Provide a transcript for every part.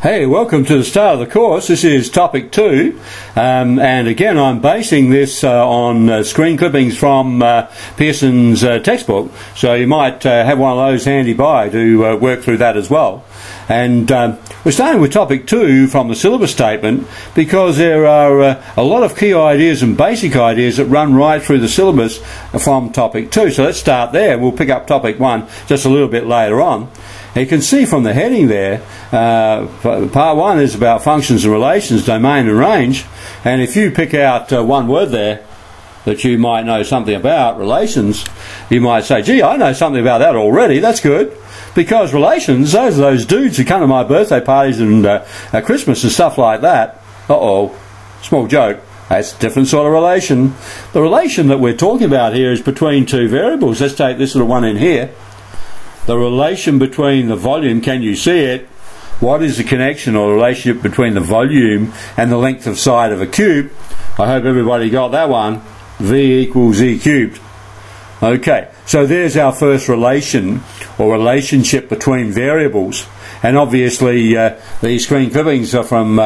Hey, welcome to the start of the course. This is topic 2, and again I'm basing this on screen clippings from Pearson's textbook, so you might have one of those handy by to work through that as well. And we're starting with topic 2 from the syllabus statement because there are a lot of key ideas and basic ideas that run right through the syllabus from topic 2. So let's start there. We'll pick up topic 1 just a little bit later on. You can see from the heading there, part 1 is about functions and relations, domain and range. And if you pick out one word there that you might know something about, relations, you might say, gee, I know something about that already, that's good. Because relations, those are those dudes who come to my birthday parties and Christmas and stuff like that. Uh-oh, small joke. That's a different sort of relation. The relation that we're talking about here is between two variables. Let's take this little one in here. The relation between the volume, can you see it? What is the connection or relationship between the volume and the length of side of a cube? I hope everybody got that one. V equals E cubed. Okay, so there's our first relation or relationship between variables. And obviously these screen clippings are from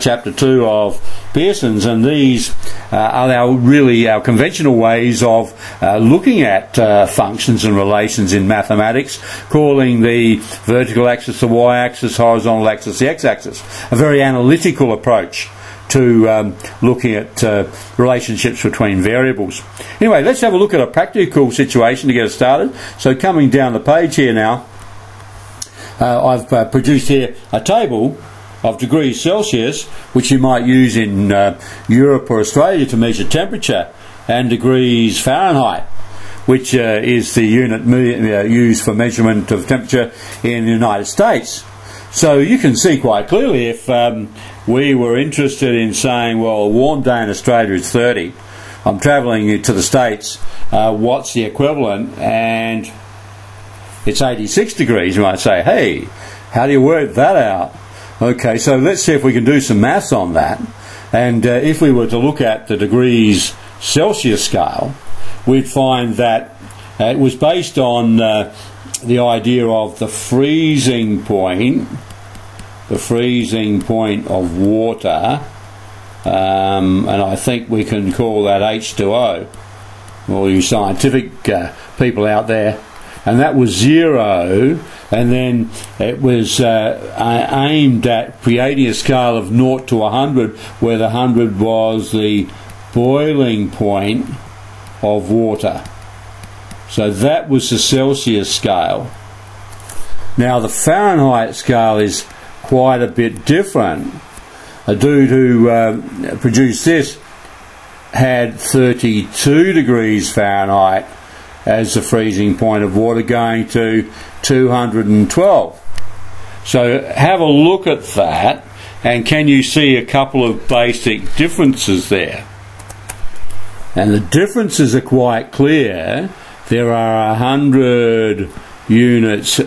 chapter 2 of Pearson's, and these are our conventional ways of looking at functions and relations in mathematics, calling the vertical axis the y-axis, horizontal axis the x-axis. A very analytical approach to looking at relationships between variables. Anyway, let's have a look at a practical situation to get us started. So coming down the page here now, I've produced here a table of degrees Celsius, which you might use in Europe or Australia to measure temperature, and degrees Fahrenheit, which is the unit used for measurement of temperature in the United States. So you can see quite clearly if we were interested in saying, well, a warm day in Australia is 30. I'm travelling to the States, what's the equivalent? And it's 86 degrees. You might say, hey, how do you work that out? Okay, so let's see if we can do some maths on that. And if we were to look at the degrees Celsius scale, we'd find that it was based on the idea of the freezing point of water, and I think we can call that H2O, all you scientific people out there. And that was 0, and then it was aimed at creating a scale of 0 to 100, where the 100 was the boiling point of water. So that was the Celsius scale. Now the Fahrenheit scale is quite a bit different. A dude who produced this had 32 degrees Fahrenheit as the freezing point of water, going to 212. So have a look at that, and can you see a couple of basic differences there? And the differences are quite clear. There are 100 units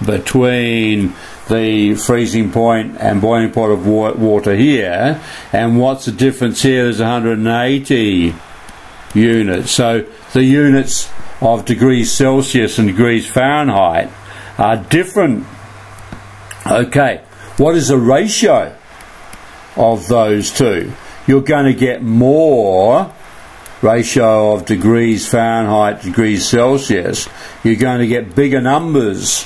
between the freezing point and boiling point of water here, and what's the difference here? There's 180 units. So the units of degrees Celsius and degrees Fahrenheit are different. Okay, what is the ratio of those two? You're going to get more ratio of degrees Fahrenheit to degrees Celsius. You're going to get bigger numbers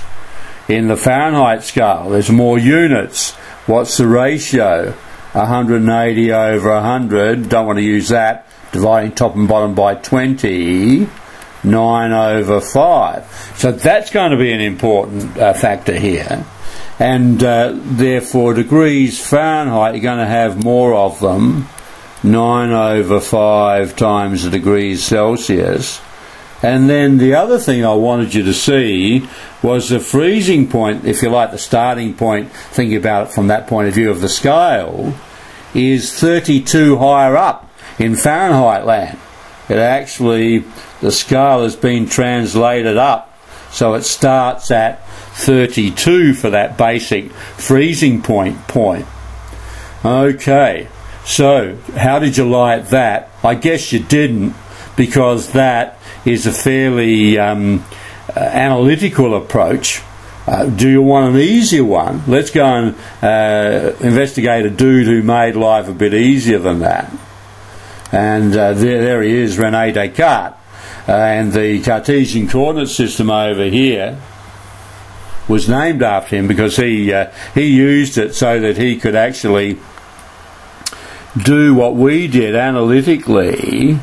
in the Fahrenheit scale. There's more units. What's the ratio? 180 over 100. Don't want to use that. Dividing top and bottom by 20. 9 over 5. So that's going to be an important factor here. And therefore degrees Fahrenheit, you're going to have more of them. 9 over 5 times the degrees Celsius. And then the other thing I wanted you to see was the freezing point, if you like, the starting point, thinking about it from that point of view of the scale, is 32 higher up in Fahrenheit land. It actually, the scale has been translated up, so it starts at 32 for that basic freezing point. Okay, so how did you like that? I guess you didn't, because that is a fairly analytical approach Do you want an easier one? Let's go and investigate a dude who made life a bit easier than that. And there he is, Rene Descartes. And the Cartesian coordinate system over here was named after him because he used it so that he could actually do what we did analytically,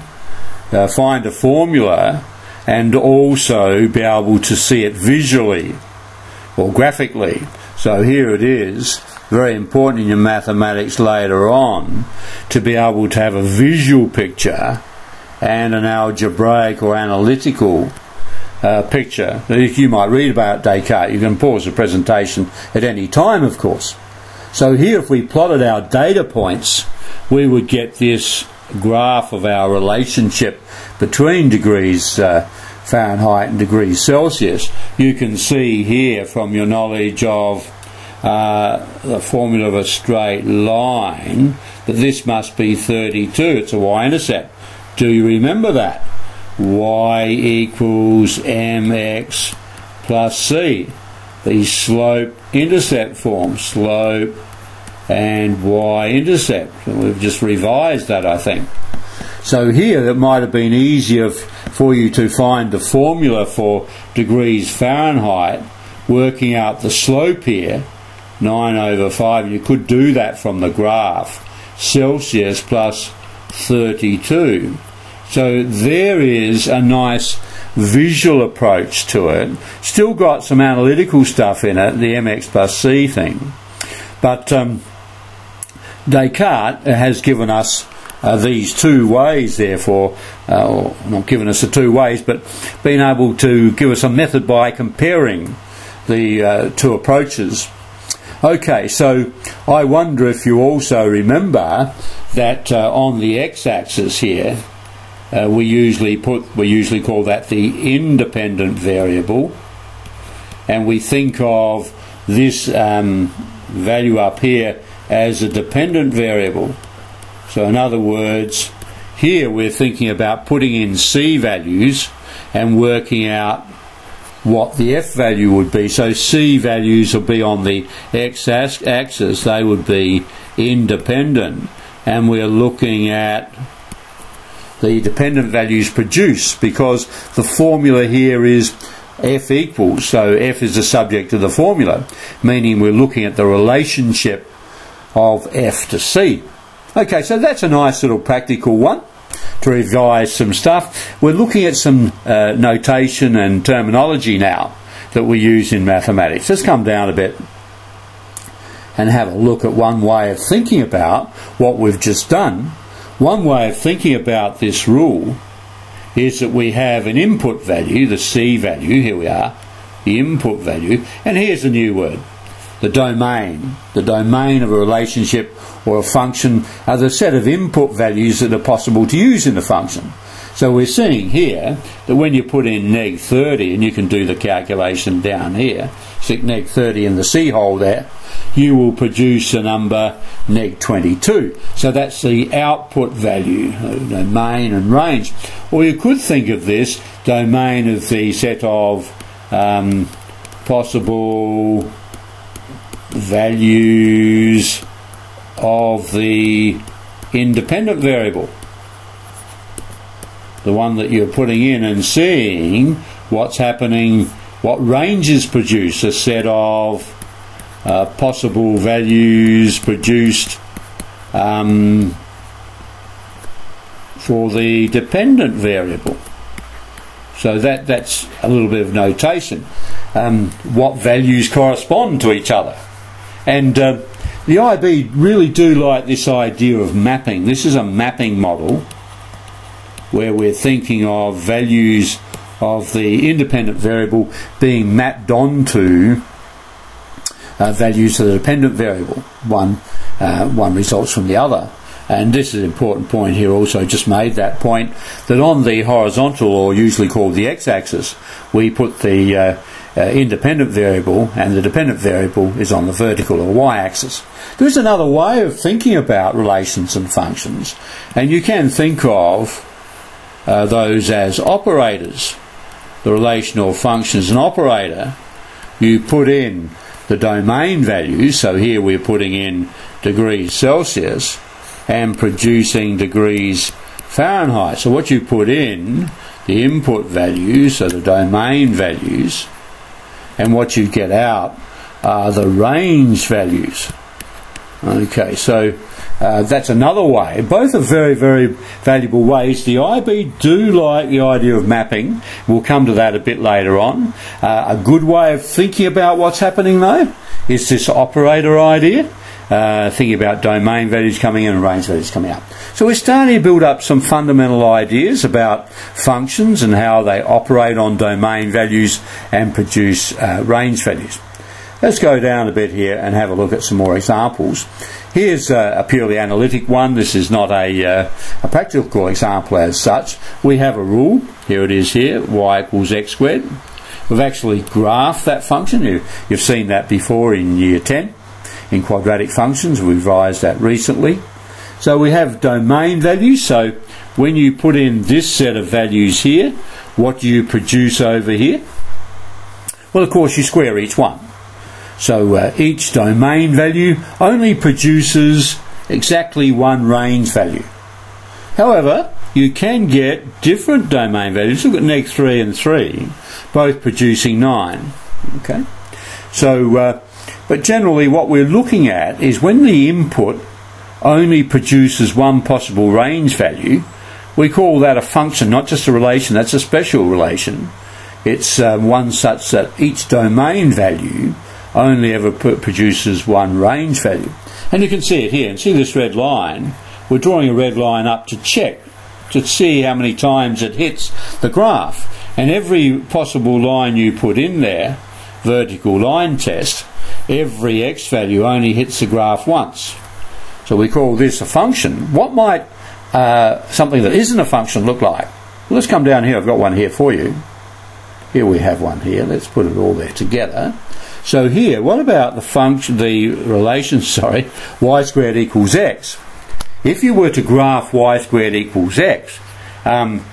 find a formula, and also be able to see it visually or graphically. So here it is, very important in your mathematics later on, to be able to have a visual picture and an algebraic or analytical picture. You might read about Descartes. You can pause the presentation at any time, of course. So here, if we plotted our data points, we would get this graph of our relationship between degrees Fahrenheit and degrees Celsius. You can see here from your knowledge of the formula of a straight line that this must be 32. It's a y-intercept. Do you remember that? Y equals mx plus c. The slope-intercept form. Slope and y-intercept. And we've just revised that, I think. So here it might have been easier for you to find the formula for degrees Fahrenheit, working out the slope here, 9/5. You could do that from the graph. Celsius plus 32. So there is a nice visual approach to it. Still got some analytical stuff in it, the mx plus c thing. But Descartes has given us these two ways, therefore, or not given us the two ways, but been able to give us a method by comparing the two approaches. Okay, so I wonder if you also remember that on the x-axis here, we usually call that the independent variable, and we think of this value up here as a dependent variable. So in other words, here we're thinking about putting in c values and working out what the f value would be. So c values will be on the x-axis, they would be independent, and we're looking at the dependent values produced because the formula here is f equals, so f is the subject of the formula, meaning we're looking at the relationship of f to c. Okay, so that's a nice little practical one to revise some stuff. We're looking at some notation and terminology now that we use in mathematics. Let's come down a bit and have a look at one way of thinking about what we've just done. One way of thinking about this rule is that we have an input value, the c value, here we are, the input value, and here's a new word, the domain. The domain of a relationship or a function are the set of input values that are possible to use in a function. So we're seeing here that when you put in neg 30, and you can do the calculation down here, stick neg 30 in the c hole there, you will produce a number neg 22. So that's the output value, domain and range. Or you could think of this domain of the set of possible values of the independent variable, the one that you're putting in, and seeing what's happening, what ranges produce, a set of possible values produced for the dependent variable. So that's a little bit of notation. What values correspond to each other. And the IB really do like this idea of mapping. This is a mapping model where we're thinking of values of the independent variable being mapped onto values of the dependent variable. One results from the other. And this is an important point here also, just made that point, that on the horizontal, or usually called the x-axis, we put the independent variable, and the dependent variable is on the vertical or y-axis. There is another way of thinking about relations and functions, and you can think of those as operators. The relational function is an operator, you put in the domain values, so here we're putting in degrees Celsius and producing degrees Fahrenheit. So what you put in, the input values, so the domain values, and what you get out are the range values. Okay, so that's another way. Both are very, very valuable ways. The IB do like the idea of mapping. We'll come to that a bit later on. A good way of thinking about what's happening, though, is this operator idea. Thinking about domain values coming in and range values coming out. So we're starting to build up some fundamental ideas about functions and how they operate on domain values and produce range values. Let's go down a bit here and have a look at some more examples. Here's a purely analytic one. This is not a practical example as such. We have a rule. Here it is here, y equals x squared. We've actually graphed that function. You've seen that before in Year 10. In quadratic functions, we revised that recently. So we have domain values. So when you put in this set of values here, what do you produce over here? Well, of course, you square each one. So each domain value only produces exactly one range value. However, you can get different domain values. Look at -3 and 3, both producing 9. Okay, so but generally what we're looking at is when the input only produces one possible range value, we call that a function, not just a relation. That's a special relation. It's one such that each domain value only ever produces one range value. And you can see it here, and see this red line. We're drawing a red line up to check, to see how many times it hits the graph. And every possible line you put in there, vertical line test, every x value only hits the graph once. So we call this a function. What might something that isn't a function look like? Well, let's come down here. I've got one here for you. Here we have one here. Let's put it all there together. So here, what about the function, the relation, y squared equals x? If you were to graph y squared equals x,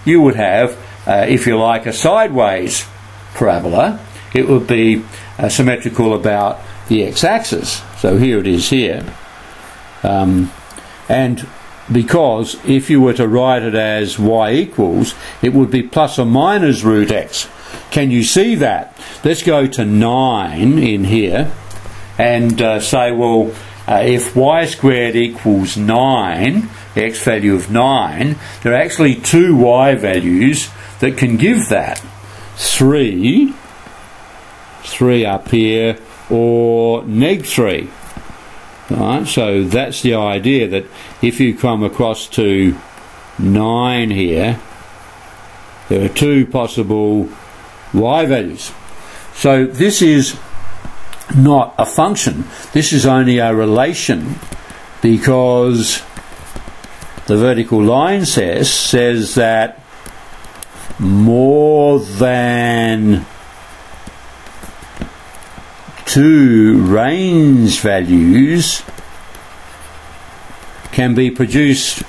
you would have, if you like, a sideways parabola. It would be symmetrical about the x-axis. So here it is here. And because if you were to write it as y equals, it would be plus or minus root x. Can you see that? Let's go to 9 in here and say, well, if y squared equals 9, the x value of 9, there are actually two y values that can give that. 3 up here, or -3. Right, so that's the idea, that if you come across to 9 here, there are two possible y values. So this is not a function. This is only a relation, because the vertical line says that more than two range values can be produced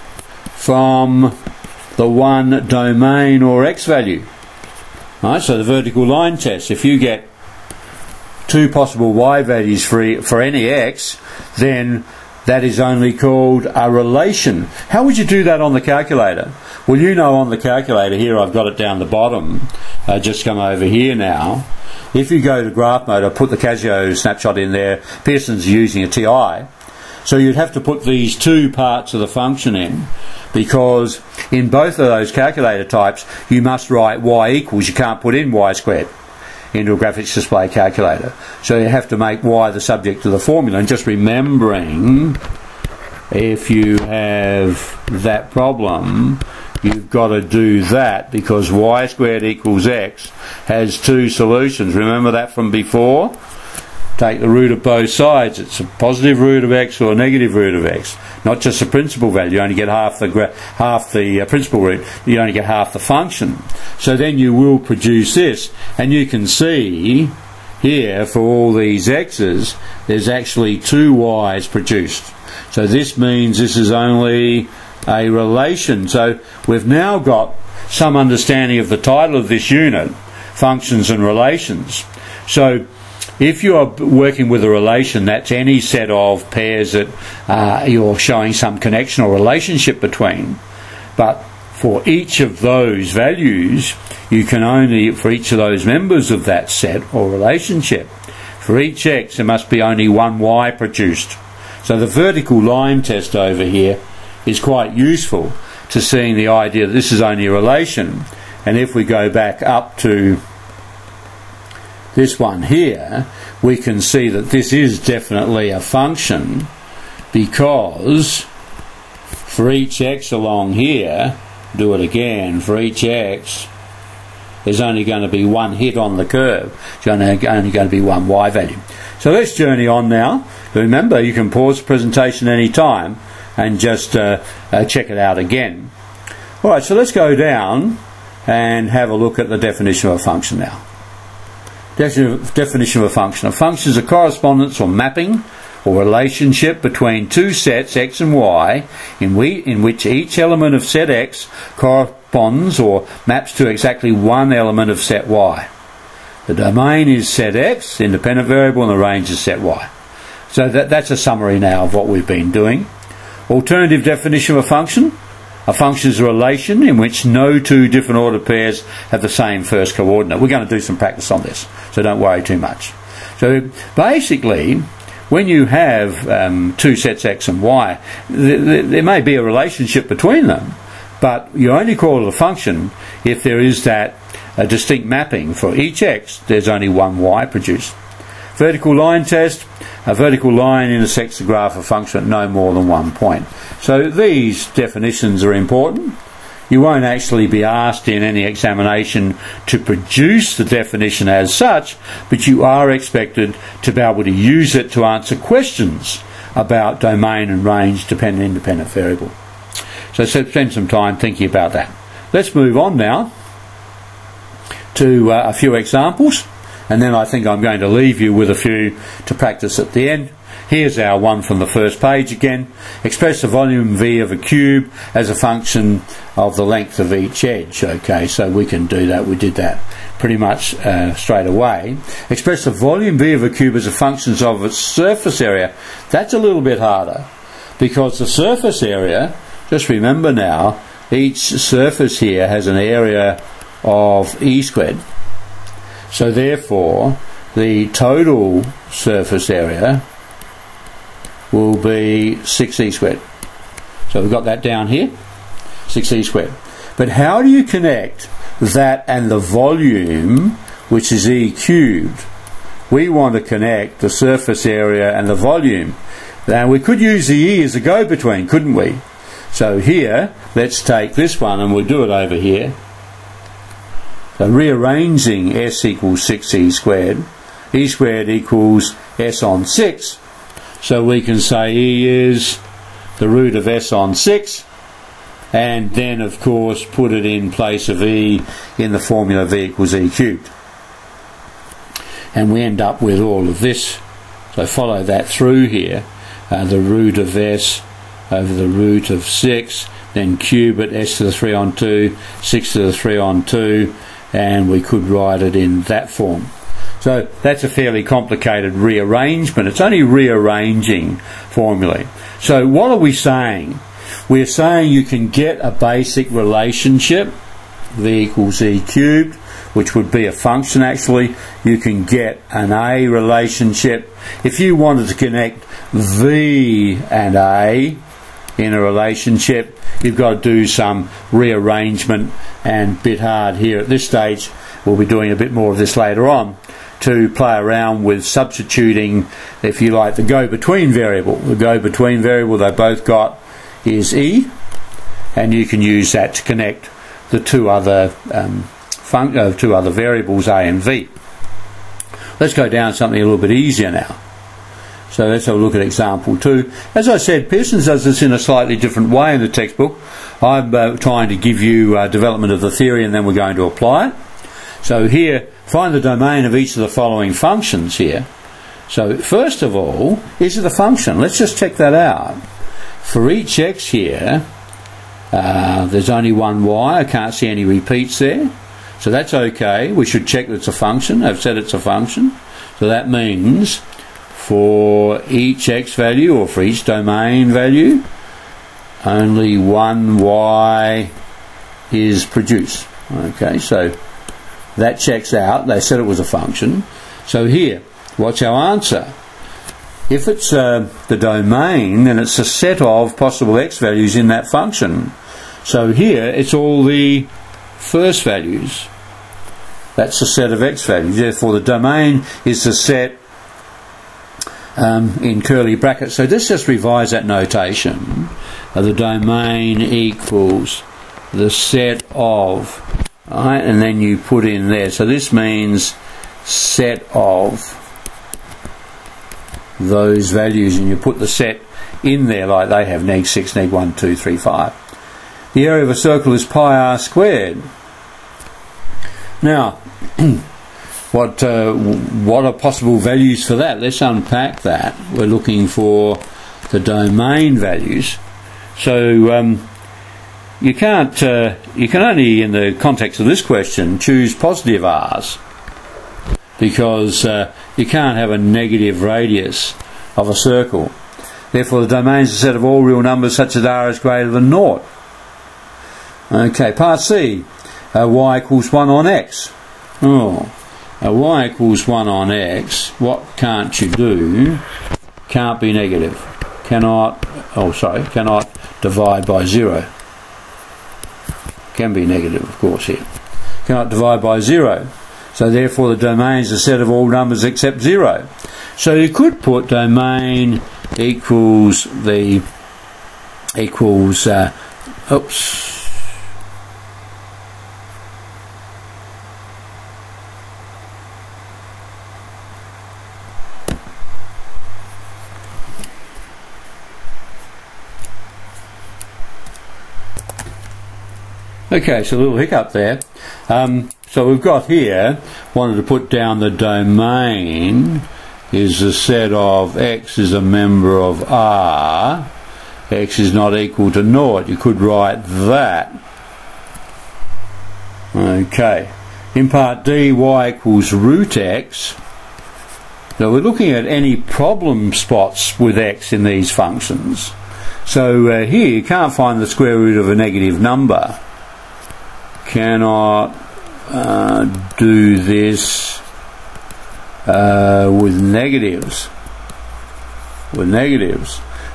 from the one domain or x value. Right, so the vertical line test, if you get two possible y values for any x, then that is only called a relation. How would you do that on the calculator? Well, you know, on the calculator here, I've got it down the bottom. Just come over here now. If you go to graph mode, I put the Casio snapshot in there. Pearson's using a TI. So you'd have to put these two parts of the function in, because in both of those calculator types you must write y equals. You can't put in y squared into a graphics display calculator. So you have to make y the subject of the formula. And just remembering, if you have that problem, you've got to do that, because y squared equals x has two solutions. Remember that from before? Take the root of both sides. It's a positive root of x or a negative root of x. Not just the principal value. You only get half the principal root. You only get half the function. So then you will produce this. And you can see here, for all these x's, there's actually two y's produced. So this means this is only a relation. So we've now got some understanding of the title of this unit, Functions and Relations. So if you're working with a relation, that's any set of pairs that you're showing some connection or relationship between. But for each of those values, you can only, for each of those members of that set or relationship, for each x there must be only one y produced. So the vertical line test over here is quite useful to seeing the idea that this is only a relation. And if we go back up to this one here, we can see that this is definitely a function, because for each x along here, do it again, for each x there's only going to be one hit on the curve. It's only going to be one y value. So let's journey on now. Remember, you can pause the presentation any time and just check it out again. Alright, so let's go down and have a look at the definition of a function now. Definition of a function. A function is a correspondence or mapping or relationship between two sets x and y in which each element of set x corresponds or maps to exactly one element of set y. The domain is set x, independent variable, and the range is set y. So that's a summary now of what we've been doing. Alternative definition of a function. A function is a relation in which no two different ordered pairs have the same first coordinate. We're going to do some practice on this, so don't worry too much. So basically, when you have two sets x and y, there may be a relationship between them, but you only call it a function if there is that distinct mapping. For each x, there's only one y produced. Vertical line test. A vertical line intersects the graph of a function at no more than 1 point. So these definitions are important. You won't actually be asked in any examination to produce the definition as such, but you are expected to be able to use it to answer questions about domain and range dependent independent variable. So spend some time thinking about that. Let's move on now to a few examples, and then I think I'm going to leave you with a few to practice at the end. Here's our one from the first page again. Express the volume V of a cube as a function of the length of each edge. Okay, so we can do that. We did that pretty much straight away. Express the volume V of a cube as a function of its surface area. That's a little bit harder, because the surface area, just remember now, each surface here has an area of E squared. So therefore, the total surface area will be 6e squared. So we've got that down here, 6e squared. But how do you connect that and the volume, which is E cubed? We want to connect the surface area and the volume. Now we could use the E as a go-between, couldn't we? So here, let's take this one and we'll do it over here. So rearranging S equals 6e squared, E squared equals S on 6. So we can say E is the root of S on 6, and then of course put it in place of E in the formula V equals E cubed. And we end up with all of this. So follow that through here. The root of S over the root of 6, then cube it, S to the 3 on 2, 6 to the 3 on 2, and we could write it in that form. So that's a fairly complicated rearrangement. It's only rearranging formulae. So what are we saying? We're saying you can get a basic relationship, V equals E cubed, which would be a function actually. You can get an A relationship. If you wanted to connect V and A in a relationship, you've got to do some rearrangement, and a bit hard here at this stage. We'll be doing a bit more of this later on, to play around with substituting, if you like, the go-between variable. The go-between variable they both got is E, and you can use that to connect the two other variables, A and V. Let's go down to something a little bit easier now. So let's have a look at example 2. As I said, Pearson does this in a slightly different way in the textbook. I'm trying to give you development of the theory, and then we're going to apply it. So here, find the domain of each of the following functions here. So first of all, is it a function? Let's just check that out. For each x here, there's only one y. I can't see any repeats there. So that's okay. We should check that it's a function. I've said it's a function. So that means for each x value, or for each domain value, only one y is produced. Okay, so that checks out. They said it was a function. So here, what's our answer? If it's the domain, then it's a set of possible x values in that function. So here, it's all the first values. That's the set of x values. Therefore, the domain is the set in curly brackets. So let's just revise that notation. The domain equals the set of, right, and then you put in there. So this means set of those values, and you put the set in there like they have, neg 6, neg 1, 2, 3, 5. The area of a circle is pi r squared. Now, what are possible values for that? Let's unpack that. We're looking for the domain values. So you can only, in the context of this question, choose positive r's, because you can't have a negative radius of a circle. Therefore, the domain is a set of all real numbers such that r is greater than 0. Okay, part C. Y equals 1 on x. Y equals 1 on x. What can't you do? Can't be negative. Cannot divide by 0. Can be negative, of course, here. Cannot divide by 0. So therefore the domain is a set of all numbers except 0. So you could put domain equals okay, so a little hiccup there. So we've got here, wanted to put down the domain is the set of x is a member of R, x is not equal to 0. You could write that. Okay. In part D, y equals root x. Now we're looking at any problem spots with x in these functions. So here you can't find the square root of a negative number. Cannot do this with negatives.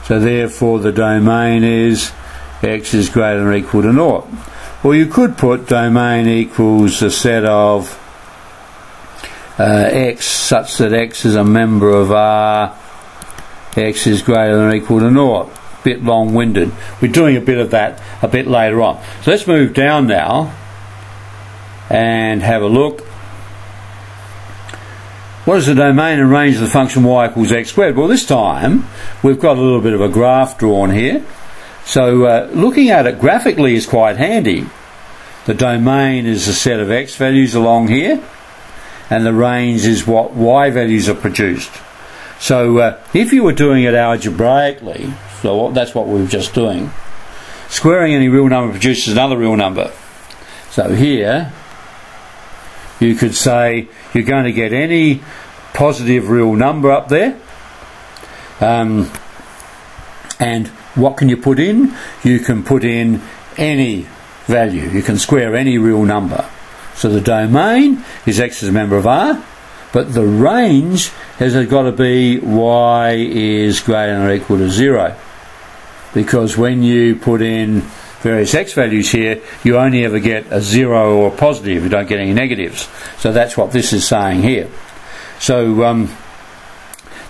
So therefore the domain is x is greater than or equal to 0. Or you could put domain equals the set of x such that x is a member of R, x is greater than or equal to 0. Bit long-winded. We're doing a bit of that a bit later on. So let's move down now and have a look. What is the domain and range of the function y equals x squared? Well, this time we've got a little bit of a graph drawn here. So looking at it graphically is quite handy. The domain is a set of x values along here, and the range is what y values are produced. So if you were doing it algebraically, so that's what we were just doing, squaring any real number produces another real number. So here you could say you're going to get any positive real number up there, and what can you put in? You can put in any value. You can square any real number. So the domain is x as a member of R, but the range has got to be y is greater than or equal to 0, because when you put in various x values here, you only ever get a 0 or a positive. You don't get any negatives. So that's what this is saying here. So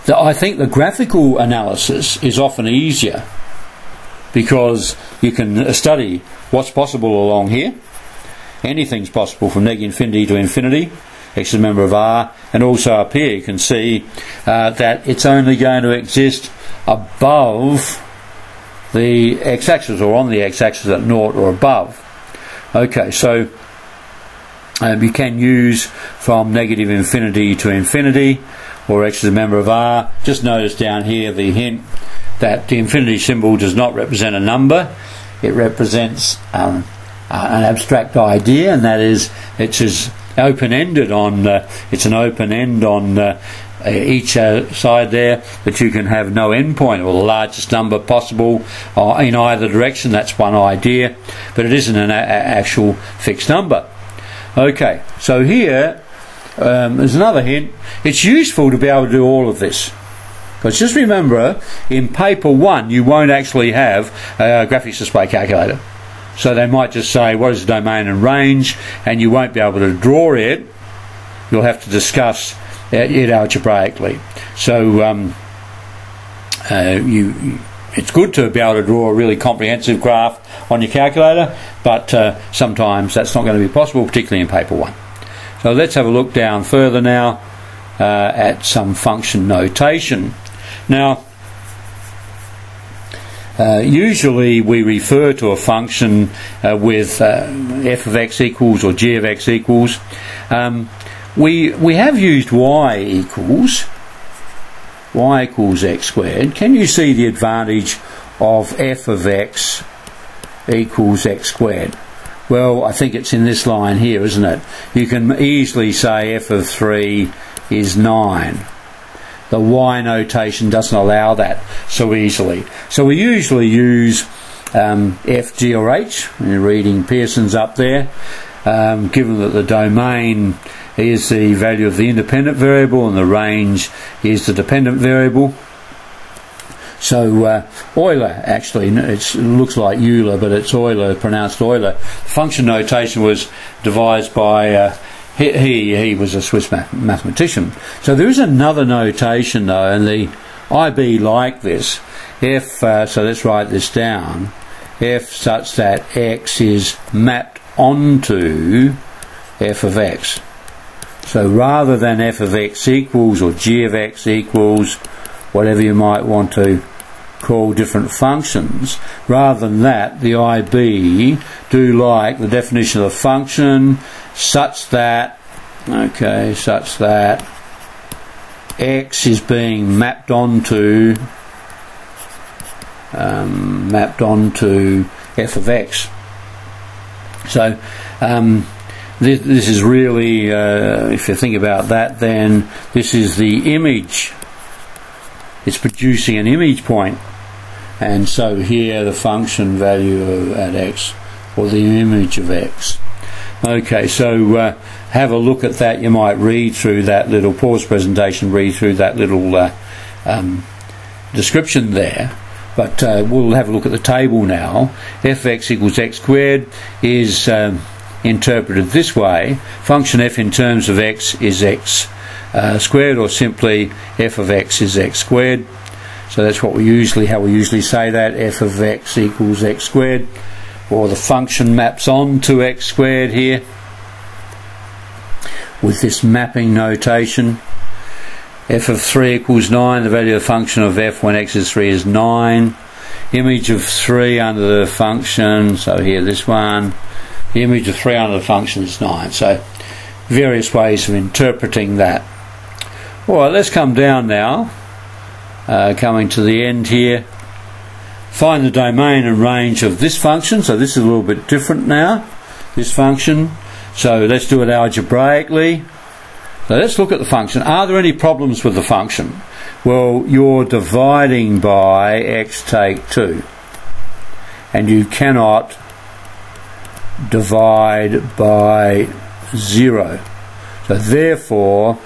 I think the graphical analysis is often easier, because you can study what's possible along here. Anything's possible from neg infinity to infinity. X is a member of R, and also up here you can see that it's only going to exist above the x-axis, or on the x-axis at 0 or above. Okay, so you can use from negative infinity to infinity, or x is a member of R. Just notice down here the hint that the infinity symbol does not represent a number. It represents an abstract idea, and that is it's as open-ended on it's an open end on each side there, that you can have no endpoint, or the largest number possible in either direction. That's one idea, but it isn't an actual fixed number. Okay, so here there's another hint. It's useful to be able to do all of this, because just remember, in paper 1 you won't actually have a graphics display calculator. So they might just say, what is the domain and range, and you won't be able to draw it. You'll have to discuss it algebraically. So it's good to be able to draw a really comprehensive graph on your calculator, but sometimes that's not going to be possible, particularly in paper 1. So let's have a look down further now at some function notation. Now, usually we refer to a function with f of x equals or g of x equals. We have used y equals x squared. Can you see the advantage of f of x equals x squared? Well, I think it's in this line here, isn't it? You can easily say f of 3 is 9. The y notation doesn't allow that so easily. So we usually use f, g or h. You're reading Pearson's up there. Given that the domain is the value of the independent variable and the range is the dependent variable. So Euler, actually, it looks like Euler, but it's Euler, pronounced Euler. Function notation was devised by he was a Swiss mathematician. So there is another notation though, and the IB like this. F, so let's write this down. F such that x is mapped onto f of x. So rather than f of x equals or g of x equals, whatever you might want to call different functions, rather than that, the IB do like the definition of the function such that, okay, such that x is being mapped onto f of x. So this is really, if you think about that, then this is the image. It's producing an image point, and so here the function value at x, or the image of x. Okay, so have a look at that. You might read through that little pause presentation, read through that little description there. But we'll have a look at the table now. Fx equals x squared is interpreted this way. Function f in terms of x is x squared, or simply f of x is x squared. So that's what how we usually say that. F of x equals x squared, or the function maps on to x squared here with this mapping notation. F of 3 equals 9, the value of the function of f when x is 3 is 9. Image of 3 under the function, so here this one, the image of 3 under the function is 9. So various ways of interpreting that. Alright, let's come down now, coming to the end here. Find the domain and range of this function. So this is a little bit different now, this function. So let's do it algebraically. So let's look at the function. Are there any problems with the function? Well, you're dividing by x take 2, and you cannot divide by 0. So therefore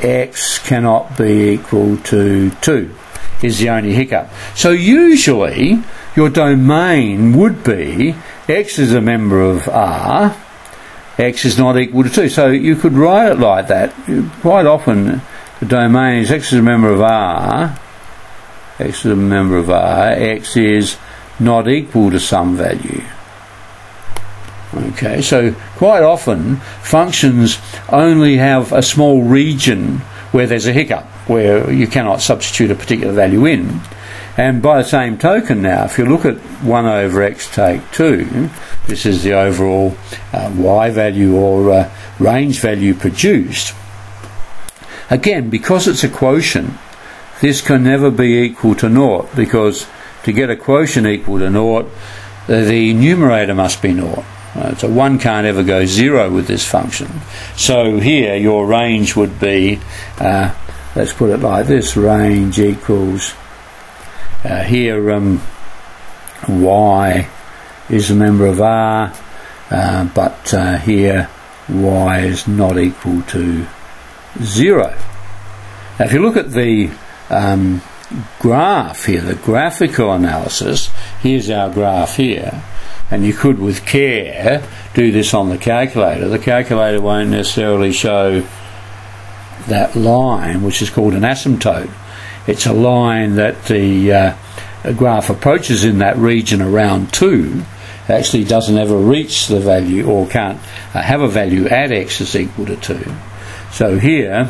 x cannot be equal to 2 is the only hiccup. So usually your domain would be x is a member of R, x is not equal to 2. So you could write it like that. Quite often the domain is x is a member of R, x is a member of R, x is not equal to some value. Okay, so quite often functions only have a small region where there's a hiccup, where you cannot substitute a particular value in. And by the same token now, if you look at 1 over x take 2, this is the overall y value or range value produced. Again, because it's a quotient, this can never be equal to 0, because to get a quotient equal to 0, the numerator must be 0. So 1 can't ever go 0 with this function. So here your range would be, let's put it like this, range equals, here y is a member of R, but here y is not equal to 0. Now if you look at the graph here, the graphical analysis, here's our graph here, and you could with care do this on the calculator. The calculator won't necessarily show that line, which is called an asymptote. It's a line that the graph approaches in that region around 2, actually doesn't ever reach the value, or can't have a value at x is equal to 2. So here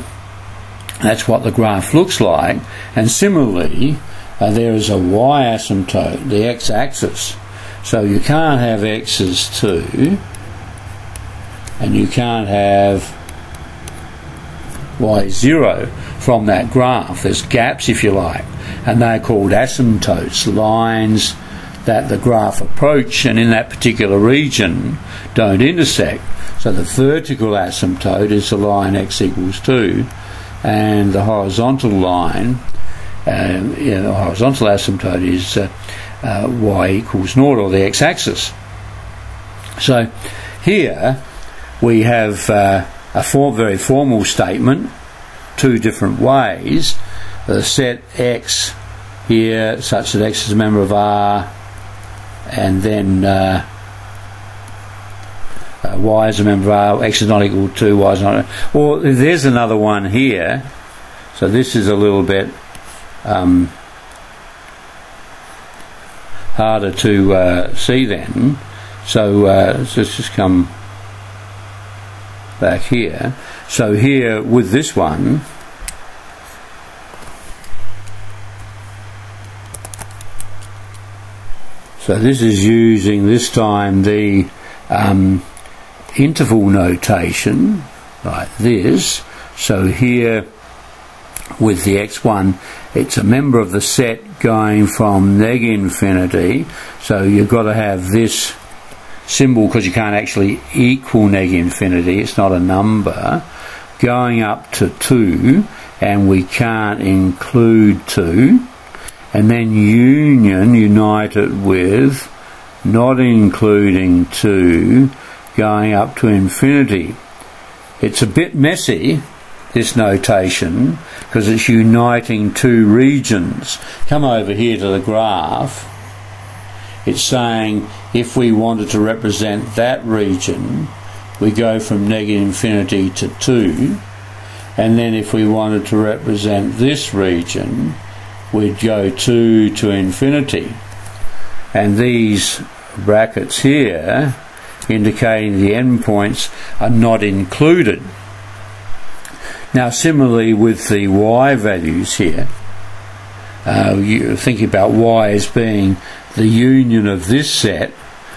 that's what the graph looks like, and similarly there is a y asymptote, the x-axis. So you can't have x as 2 and you can't have y 0 from that graph. There's gaps, if you like, and they're called asymptotes, lines that the graph approach and in that particular region don't intersect. So the vertical asymptote is the line x equals 2, and the horizontal line, the horizontal asymptote is y equals 0, or the x-axis. So here we have a very formal statement, 2 different ways. The set x here such that x is a member of R, and then y is a member of R, x is not equal to, y is not. Or there's another one here. So this is a little bit harder to see then. So let's just come back here. So here with this one, so this is using this time the interval notation like this. So here with the x1, it's a member of the set going from neg infinity, so you've got to have this symbol because you can't actually equal neg infinity, it's not a number, going up to 2, and we can't include 2, and then unite it with not including 2 going up to infinity. It's a bit messy, this notation, because it's uniting 2 regions. Come over here to the graph. It's saying if we wanted to represent that region, we go from negative infinity to 2, and then if we wanted to represent this region, we'd go 2 to infinity. And these brackets here indicating the endpoints are not included. Now similarly with the y values here, you think about y as being the union of this set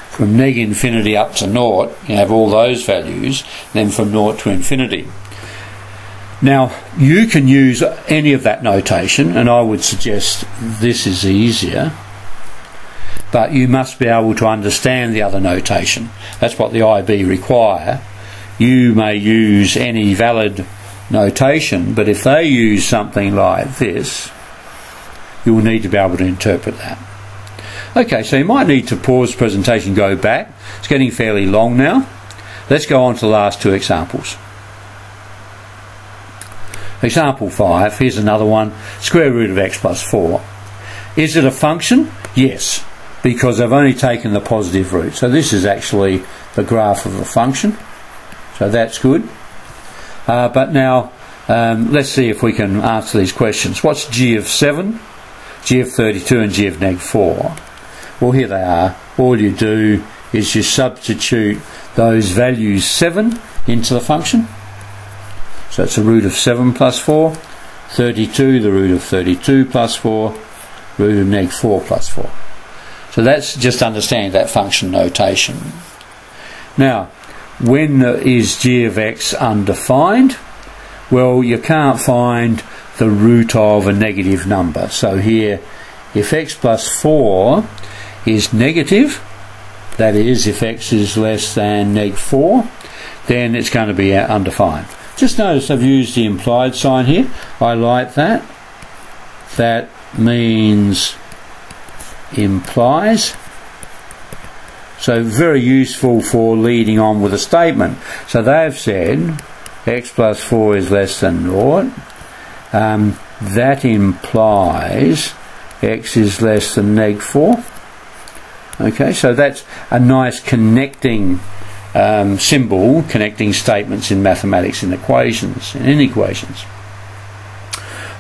from neg infinity up to 0, you have all those values, then from 0 to infinity. Now you can use any of that notation, and I would suggest this is easier, but you must be able to understand the other notation. That's what the IB require. You may use any valid notation, but if they use something like this, you will need to be able to interpret that. Okay, so you might need to pause the presentation, go back. It's getting fairly long now. Let's go on to the last 2 examples. Example 5, here's another one, square root of x plus 4. Is it a function? Yes, because I've only taken the positive root. So this is actually the graph of a function. So that's good. But now let's see if we can answer these questions. What's g of 7, g of 32 and g of neg 4? Well, here they are. All you do is you substitute those values 7 into the function. So it's the root of 7 plus 4, 32, the root of 32 plus 4, root of neg 4 plus 4. So that's just understanding that function notation. Now, when is g of x undefined? Well, you can't find the root of a negative number. So here, if x plus 4 is negative, that is, if x is less than -4, then it's going to be undefined. Just notice I've used the implied sign here. I like that. That means implies. So very useful for leading on with a statement. So they've said x plus 4 is less than 0. That implies x is less than -4. Okay, so that's a nice connecting symbol, connecting statements in mathematics, in equations, in inequations.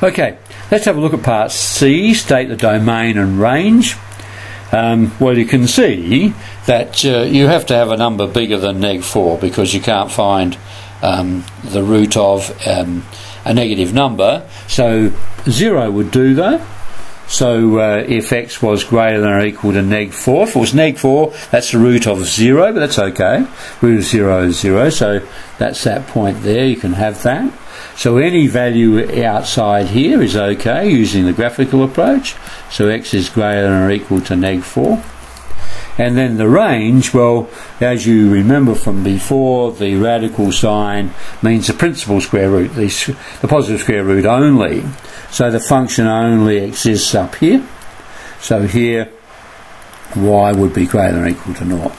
Okay, let's have a look at part C, state the domain and range. Well, you can see that you have to have a number bigger than -4 because you can't find the root of a negative number. So 0 would do though. So if x was greater than or equal to -4, if it was -4, that's the root of 0, but that's okay. Root of 0 is 0, so that's that point there. You can have that. So any value outside here is okay using the graphical approach. So x is greater than or equal to -4. And then the range, well, as you remember from before, the radical sign means the principal square root, the positive square root only. So the function only exists up here. So here, y would be greater than or equal to 0.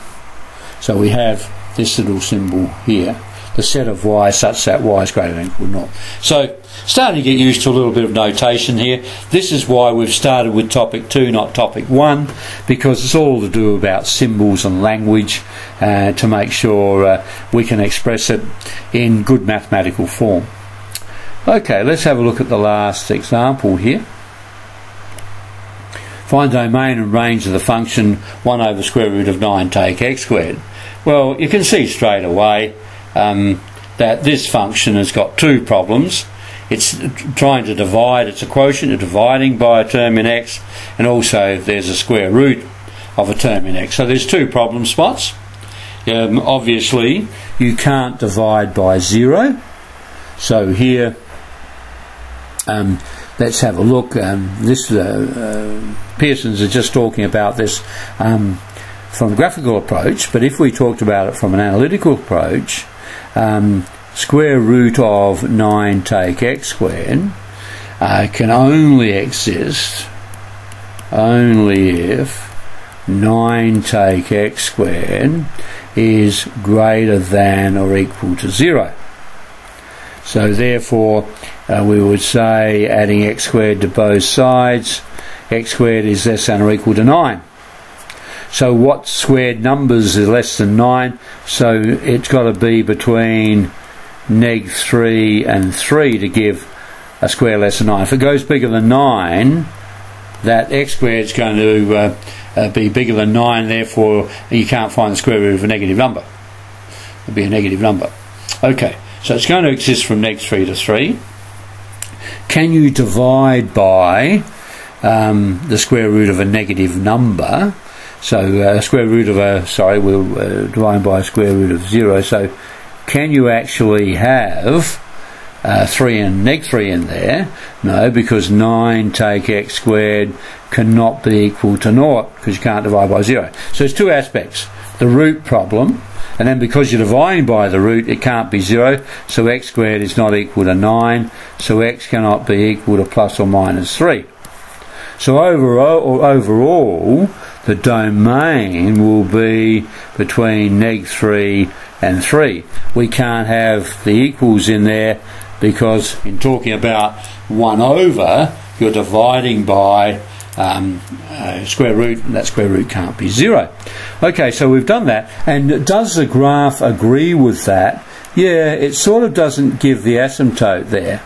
So we have this little symbol here, the set of y such that y is greater than or equal to 0. So starting to get used to a little bit of notation here. This is why we've started with topic 2, not topic 1, because it's all to do about symbols and language to make sure we can express it in good mathematical form. Okay, let's have a look at the last example here. Find domain and range of the function 1 over square root of 9 take x squared. Well, you can see straight away that this function has got two problems. It's trying to divide, it's a quotient, it's dividing by a term in x, and also there's a square root of a term in x. So there's two problem spots. Obviously, you can't divide by 0. So here, let's have a look. Pearson's are just talking about this from a graphical approach, but if we talked about it from an analytical approach, square root of 9 take x squared can only exist only if 9 take x squared is greater than or equal to 0. So therefore we would say, adding x squared to both sides, x squared is less than or equal to 9. So what squared numbers is less than 9? So it's got to be between -3 and 3 to give a square less than 9. If it goes bigger than 9, that x squared is going to be bigger than 9, therefore you can't find the square root of a negative number. It would be a negative number. Okay, so it's going to exist from -3 to 3. Can you divide by the square root of a negative number? So square root of a, we'll divide by a square root of 0. So can you actually have 3 and -3 in there? No, because 9 take x squared cannot be equal to 0 because you can't divide by 0. So there's two aspects. The root problem, and then because you're dividing by the root, it can't be 0, so x squared is not equal to 9, so x cannot be equal to plus or minus 3. So overall the domain will be between -3 and 3. We can't have the equals in there because in talking about 1 over, you're dividing by square root, and that square root can't be 0. Okay, so we've done that. And does the graph agree with that? Yeah, it sort of doesn't give the asymptote there.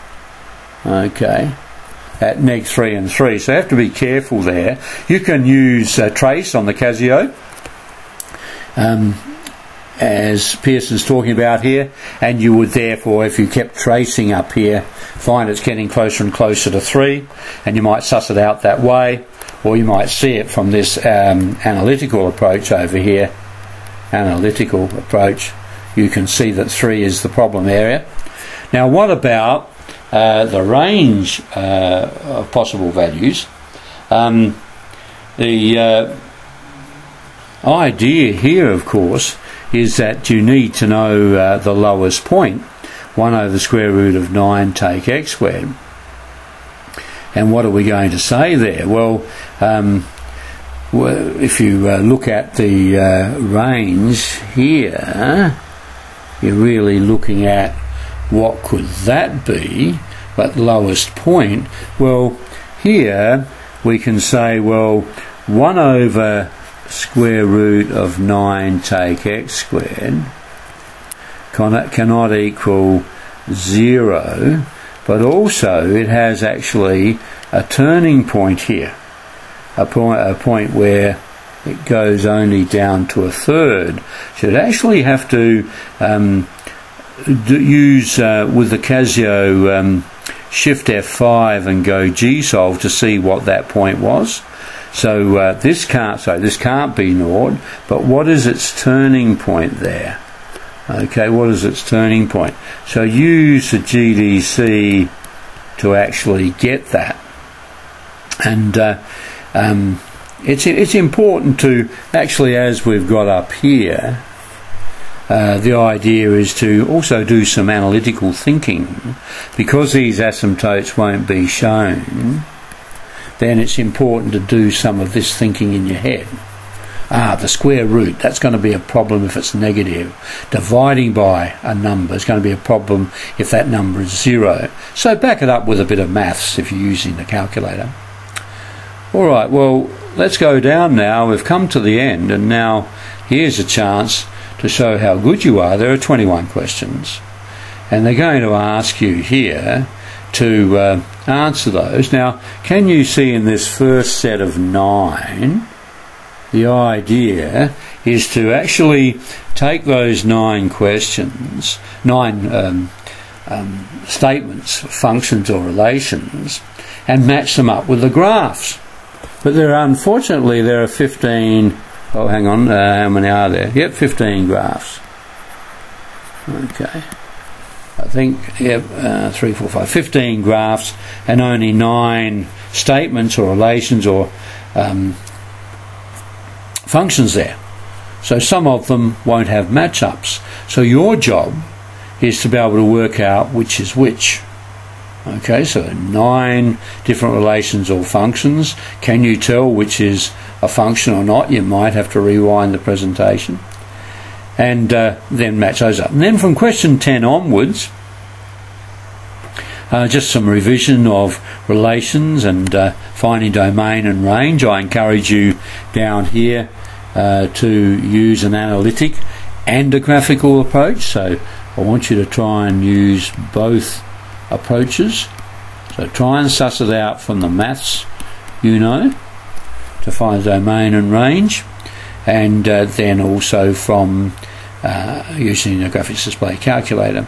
Okay, at -3 and 3. So you have to be careful there. You can use trace on the Casio, as Pearson's talking about here, and you would therefore, if you kept tracing up here, find it's getting closer and closer to 3, and you might suss it out that way, or you might see it from this analytical approach over here. Analytical approach, you can see that 3 is the problem area. Now what about the range of possible values? idea here, of course, is that you need to know the lowest point, 1 over the square root of 9 take x squared. And what are we going to say there? Well, if you look at the range here, you're really looking at what could that be, but lowest point. Well, here we can say, well, 1 over square root of 9 take x squared cannot equal 0, but also it has actually a turning point here, a point where it goes only down to a third. So you'd actually have to use with the Casio shift F5 and go G-solve to see what that point was. So this can't be 0, but what is its turning point there? Okay, what is its turning point? So use the GDC to actually get that. And it's important to actually, as we've got up here, the idea is to also do some analytical thinking. Because these asymptotes won't be shown, then it's important to do some of this thinking in your head. The square root, that's going to be a problem if it's negative. Dividing by a number is going to be a problem if that number is 0. So back it up with a bit of maths if you're using the calculator. Alright, well, let's go down now. We've come to the end, and now here's a chance to show how good you are. There are 21 questions, and they're going to ask you here to answer those. Now, can you see in this first set of 9, the idea is to actually take those 9 questions, 9 statements, functions or relations, and match them up with the graphs. But unfortunately there are 15, oh hang on, how many are there? Yep, 15 graphs. Okay. I think, yep, 3, 4, 5, 15 graphs, and only 9 statements or relations or functions there. So some of them won't have match-ups. So your job is to be able to work out which is which. Okay, so 9 different relations or functions. Can you tell which is a function or not? You might have to rewind the presentation. And then match those up. And then from question 10 onwards, just some revision of relations and finding domain and range. I encourage you down here to use an analytic and a graphical approach. So I want you to try and use both approaches. So try and suss it out from the maths, you know, to find domain and range, and then also from using a graphics display calculator.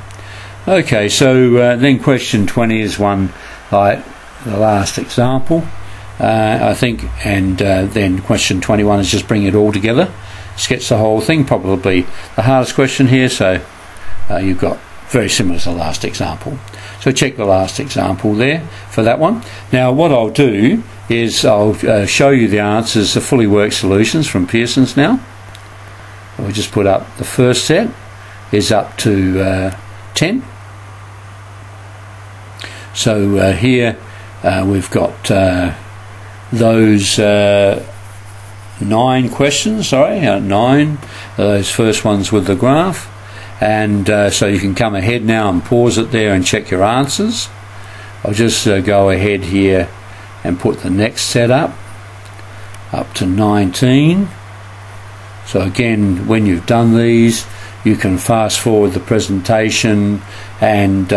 Okay, so then question 20 is one like the last example, I think, and then question 21 is just bring it all together, sketch the whole thing, probably the hardest question here, so you've got very similar to the last example. So check the last example there for that one. Now what I'll do is I'll show you the answers, the fully worked solutions from Pearson's now. We'll just put up the first set is up to 10. So here we've got those 9 questions, 9, those first ones with the graph, and so you can come ahead now and pause it there and check your answers. I'll just go ahead here and put the next set up to 19. So again, when you've done these, you can fast forward the presentation and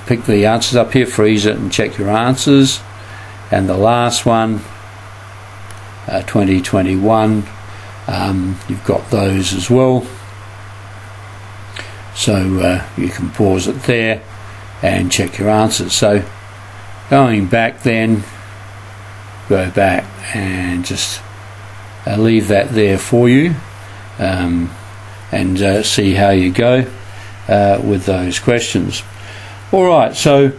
pick the answers up here, freeze it and check your answers. And the last one, 2021, you've got those as well. So you can pause it there and check your answers. So going back then, go back and just leave that there for you, and see how you go with those questions. Alright, so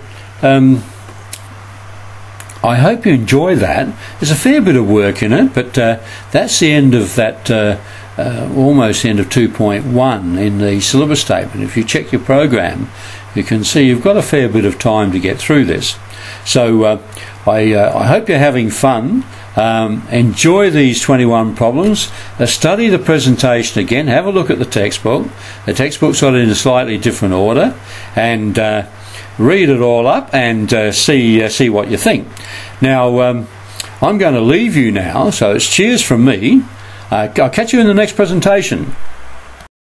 I hope you enjoy that. There's a fair bit of work in it, but that's the end of that, almost the end of 2.1 in the syllabus statement. If you check your program, you can see you've got a fair bit of time to get through this. So I hope you're having fun. Enjoy these 21 problems. Study the presentation again. Have a look at the textbook. The textbook's got it in a slightly different order, and read it all up and see what you think. Now, I'm going to leave you now, so it's cheers from me. I'll catch you in the next presentation.